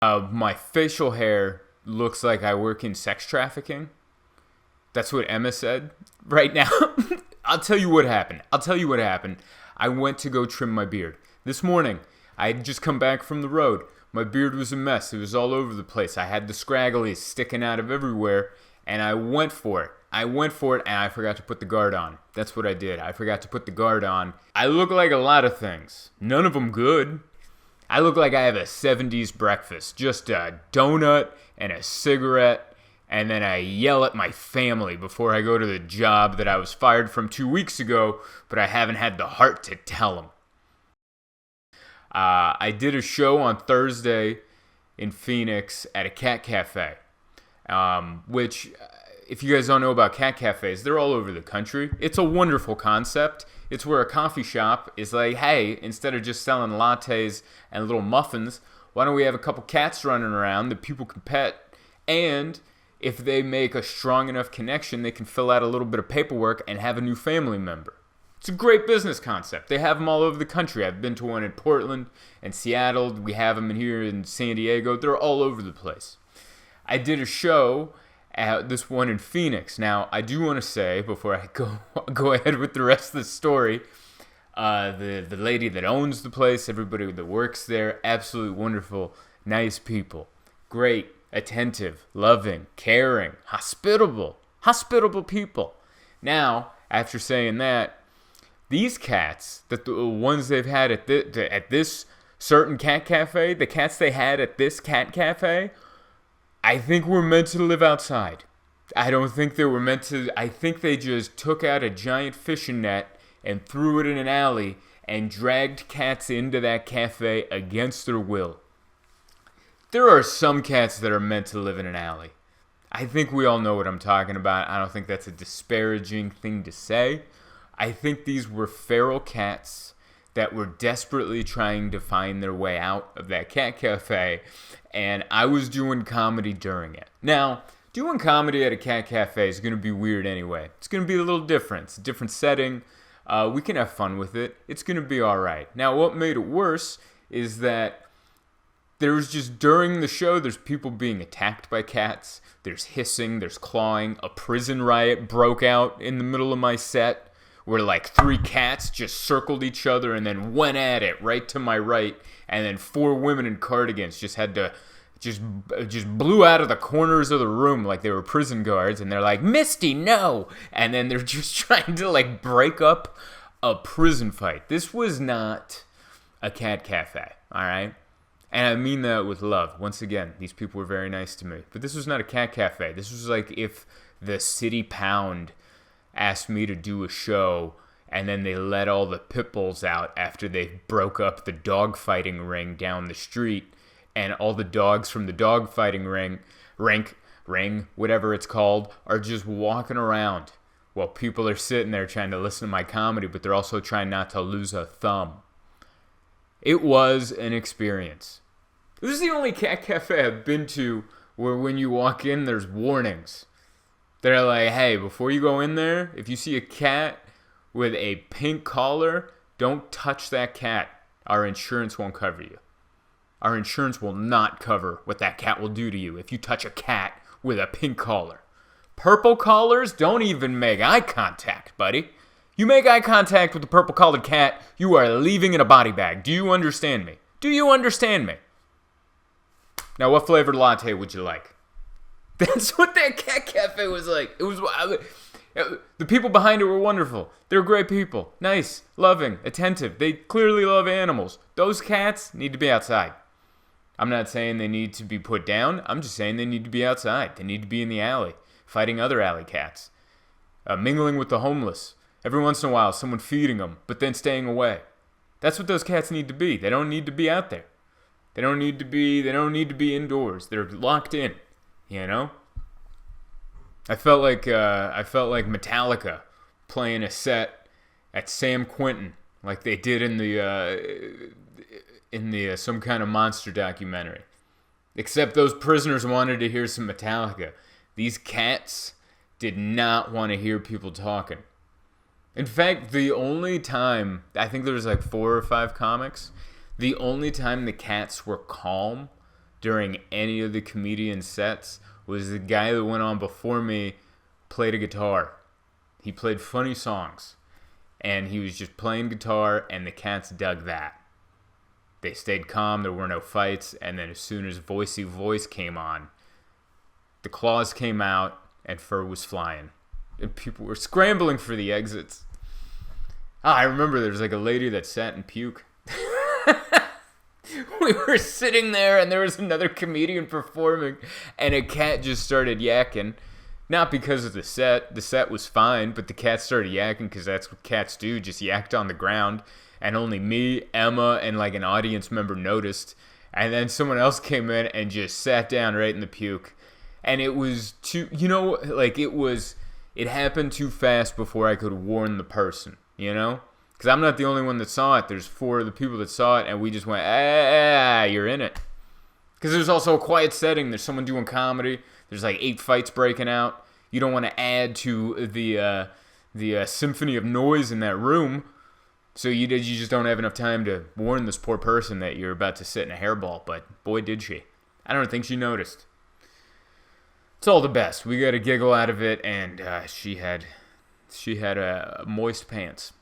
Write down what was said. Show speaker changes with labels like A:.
A: My facial hair looks like I work in sex trafficking. That's what Emma said right now. I'll tell you what happened. I went to go trim my beard. This morning, I had just come back from the road. My beard was a mess. It was all over the place. I had the scragglies sticking out of everywhere, and I went for it. And I forgot to put the guard on. That's what I did. I forgot to put the guard on. I look like a lot of things. None of them good. I look like I have a 70s breakfast. Just a donut and a cigarette, and then I yell at my family before I go to the job that I was fired from 2 weeks ago, but I haven't had the heart to tell them. I did a show on Thursday in Phoenix at a cat cafe, which, if you guys don't know about cat cafes, they're all over the country. It's a wonderful concept. It's where a coffee shop is like, hey, instead of just selling lattes and little muffins, why don't we have a couple cats running around that people can pet, and if they make a strong enough connection, they can fill out a little bit of paperwork and have a new family member. It's a great business concept. They have them all over the country. I've been to one in Portland and Seattle. We have them in here in San Diego. They're all over the place. I did a show at this one in Phoenix. Now, I do want to say, before I go ahead with the rest of the story, the lady that owns the place, everybody that works there, absolutely wonderful, nice people. Great, attentive, loving, caring, hospitable people. Now, after saying that, these cats, the ones they've had at this certain cat cafe, the cats they had at this cat cafe, I think were meant to live outside. I don't think they were meant to. I think they just took out a giant fishing net and threw it in an alley and dragged cats into that cafe against their will. There are some cats that are meant to live in an alley. I think we all know what I'm talking about. I don't think that's a disparaging thing to say. I think these were feral cats that were desperately trying to find their way out of that cat cafe, and I was doing comedy during it. Now, doing comedy at a cat cafe is going to be weird anyway. It's going to be a little different. It's a different setting. We can have fun with it. It's going to be all right. Now, what made it worse is that there was just, during the show, there's people being attacked by cats. There's hissing. There's clawing. A prison riot broke out in the middle of my set, where like 3 cats just circled each other and then went at it right to my right, and then 4 women in cardigans just had to just blew out of the corners of the room like they were prison guards, and they're like, Misty, no! And then they're just trying to like break up a prison fight. This was not a cat cafe, all right? And I mean that with love. Once again, these people were very nice to me. But this was not a cat cafe. This was like if the City Pound asked me to do a show, and then they let all the pit bulls out after they broke up the dog fighting ring down the street, and all the dogs from the dog fighting ring, whatever it's called, are just walking around while people are sitting there trying to listen to my comedy, but they're also trying not to lose a thumb. It was an experience. This is the only cat cafe I've been to where when you walk in, there's warnings. They're like, hey, before you go in there, if you see a cat with a pink collar, don't touch that cat. Our insurance won't cover you. Our insurance will not cover what that cat will do to you if you touch a cat with a pink collar. Purple collars, don't even make eye contact, buddy. You make eye contact with a purple-collared cat, you are leaving in a body bag. Do you understand me? Now, what flavored latte would you like? That's what that cat cafe was like. It was the people behind it were wonderful. They were great people. Nice, loving, attentive. They clearly love animals. Those cats need to be outside. I'm not saying they need to be put down. I'm just saying they need to be outside. They need to be in the alley, fighting other alley cats, mingling with the homeless. Every once in a while, someone feeding them, but then staying away. That's what those cats need to be. They don't need to be out there. They don't need to be indoors. They're locked in. You know, I felt like Metallica playing a set at San Quentin, like they did in the some kind of monster documentary. Except those prisoners wanted to hear some Metallica. These cats did not want to hear people talking. In fact, the only time, I think there was like 4 or 5 comics, the only time the cats were calm during any of the comedian sets was the guy that went on before me played a guitar. He played funny songs. And he was just playing guitar, and the cats dug that. They stayed calm, there were no fights, and then as soon as Voicey Voice came on, the claws came out, and fur was flying. And people were scrambling for the exits. I remember there was like a lady that sat and puked. We were sitting there, and there was another comedian performing, and a cat just started yakking. Not because of the set. The set was fine, but the cat started yakking because that's what cats do, just yacked on the ground. And only me, Emma, and like an audience member noticed. And then someone else came in and just sat down right in the puke. And it was too, it happened too fast before I could warn the person, Because I'm not the only one that saw it. There's 4 of the people that saw it, and we just went, you're in it. Because there's also a quiet setting. There's someone doing comedy. There's like 8 fights breaking out. You don't want to add to the symphony of noise in that room. So you just don't have enough time to warn this poor person that you're about to sit in a hairball. But boy, did she. I don't think she noticed. It's all the best. We got a giggle out of it, and she had moist pants.